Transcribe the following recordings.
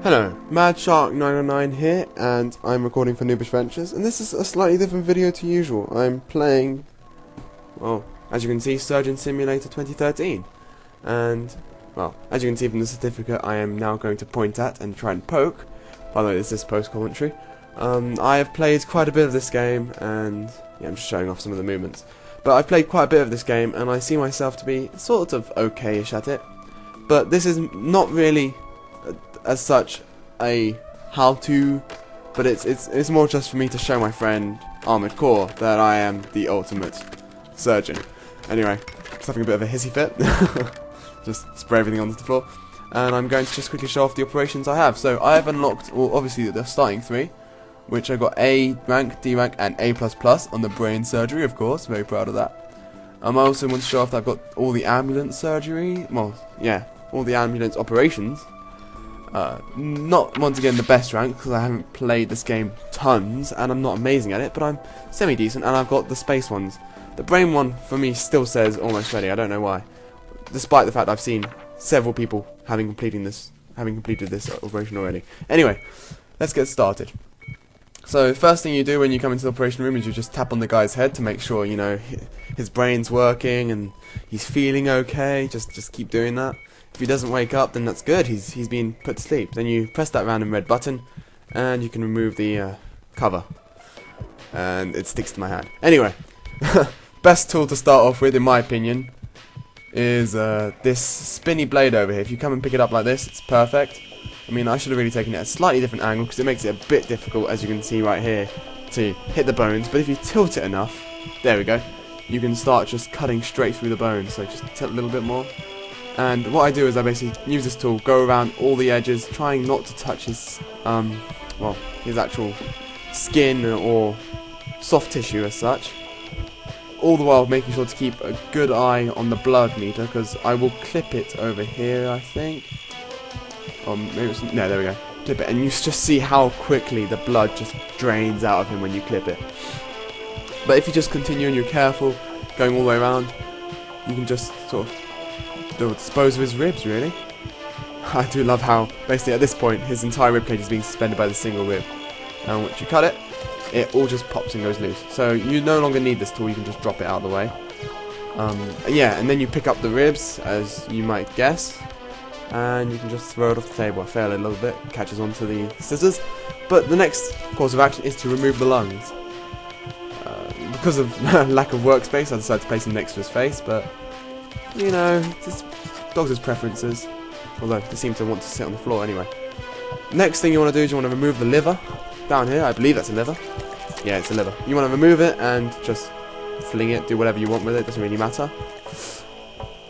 Hello, Madshark999 here, and I'm recording for NoobishVentures, and this is a slightly different video to usual. I'm playing, well, as you can see, Surgeon Simulator 2013, and, well, as you can see from the certificate, I am now going to point at and try and poke. By the way, this is post-commentary. I have played quite a bit of this game, and, yeah, I'm just showing off some of the movements. But I've played quite a bit of this game, and I see myself to be sort of okay-ish at it. But this is not really as such a how-to, but it's more just for me to show my friend Armoredkore that I am the ultimate surgeon. Anyway, just having a bit of a hissy fit. Just spray everything onto the floor. And I'm going to just quickly show off the operations I have. So I have unlocked, well, obviously the starting three, which I got A rank, D rank, and A++ on the brain surgery, of course. Very proud of that. I also want to show off that I've got all the ambulance surgery. Well, yeah, all the ambulance operations. Not, once again, the best rank, because I haven't played this game tons, and I'm not amazing at it, but I'm semi-decent, and I've got the space ones. The brain one, for me, still says almost ready. I don't know why. Despite the fact I've seen several people having completed this operation already. Anyway, let's get started. So, first thing you do when you come into the operation room is you just tap on the guy's head to make sure, you know, his brain's working and he's feeling okay. Just keep doing that. If he doesn't wake up, then that's good. He's been put to sleep. Then you press that random red button, and you can remove the cover, and it sticks to my hand. Anyway, best tool to start off with, in my opinion, is this spinny blade over here. If you come and pick it up like this, it's perfect. I mean, I should have really taken it at a slightly different angle because it makes it a bit difficult, as you can see right here, to hit the bones. But if you tilt it enough, there we go, you can start just cutting straight through the bones. So just tilt a little bit more. And what I do is I basically use this tool, go around all the edges, trying not to touch his, well, his actual skin or soft tissue as such. All the while making sure to keep a good eye on the blood meter, because I will clip it over here, I think. Or maybe it's, no, there we go. Clip it, and you just see how quickly the blood just drains out of him when you clip it. But if you just continue and you're careful, going all the way around, you can just sort of dispose of his ribs, really. I do love how, basically at this point, his entire rib cage is being suspended by the single rib. And once you cut it, it all just pops and goes loose. So you no longer need this tool, you can just drop it out of the way. Yeah, and then you pick up the ribs, as you might guess, and you can just throw it off the table. I fail it a little bit, catches onto the scissors. But the next course of action is to remove the lungs. Because of lack of workspace, I decided to place them next to his face, but you know, it's dogs' preferences, although they seem to want to sit on the floor anyway. Next thing you want to do is you want to remove the liver. Down here, I believe that's a liver. Yeah, it's a liver. You want to remove it and just fling it, do whatever you want with it, doesn't really matter.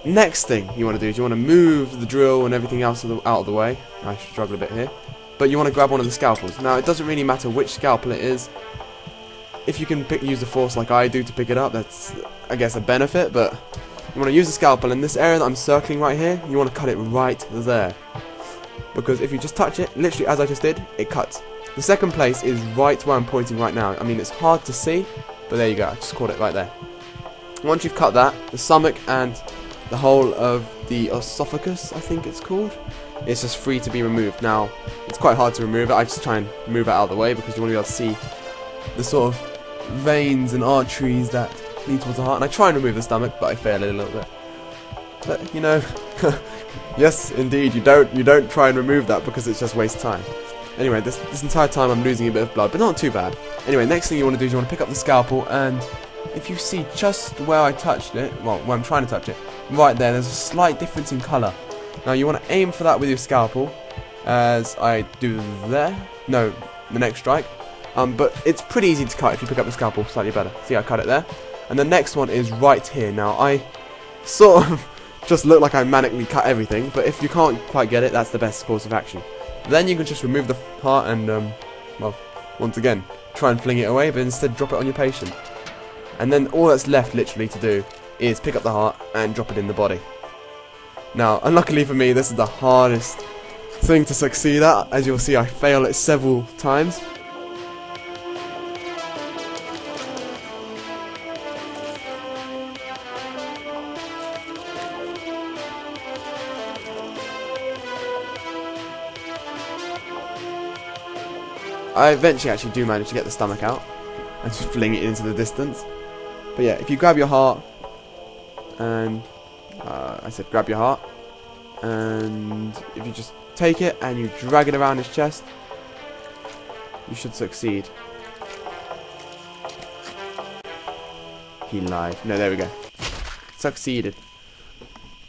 Next thing you want to do is you want to move the drill and everything else out of the way. I struggle a bit here. But you want to grab one of the scalpels. Now, it doesn't really matter which scalpel it is. If you can use the force like I do to pick it up, that's, I guess, a benefit, but you want to use the scalpel in this area that I'm circling right here. You want to cut it right there, because if you just touch it, literally as I just did, it cuts. The second place is right where I'm pointing right now. I mean, it's hard to see, but there you go. I just caught it right there. Once you've cut that, the stomach and the whole of the esophagus, I think it's called, it's just free to be removed. Now, it's quite hard to remove it. I just try and move it out of the way because you want to be able to see the sort of veins and arteries that lead towards the heart. And I try and remove the stomach, but I fail it a little bit. But you know, yes, indeed, you don't try and remove that because it's just waste time. Anyway, this entire time I'm losing a bit of blood, but not too bad. Anyway, next thing you want to do is you want to pick up the scalpel, and if you see just where I touched it, well, where I'm trying to touch it, right there's a slight difference in colour. Now you want to aim for that with your scalpel, as I do there. No, the next strike. But it's pretty easy to cut if you pick up the scalpel slightly better. See, I cut it there. And the next one is right here. Now, I sort of just look like I manically cut everything, but if you can't quite get it, that's the best course of action. Then you can just remove the heart and, well, once again, try and fling it away, but instead drop it on your patient. And then all that's left, literally, to do is pick up the heart and drop it in the body. Now, unluckily for me, this is the hardest thing to succeed at. As you'll see, I fail it several times. I eventually actually do manage to get the stomach out and just fling it into the distance. But yeah, if you grab your heart, and I said grab your heart, and if you just take it and you drag it around his chest, you should succeed. He lied. No, there we go. Succeeded.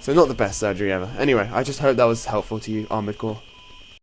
So not the best surgery ever. Anyway, I just hope that was helpful to you, Armoredkore.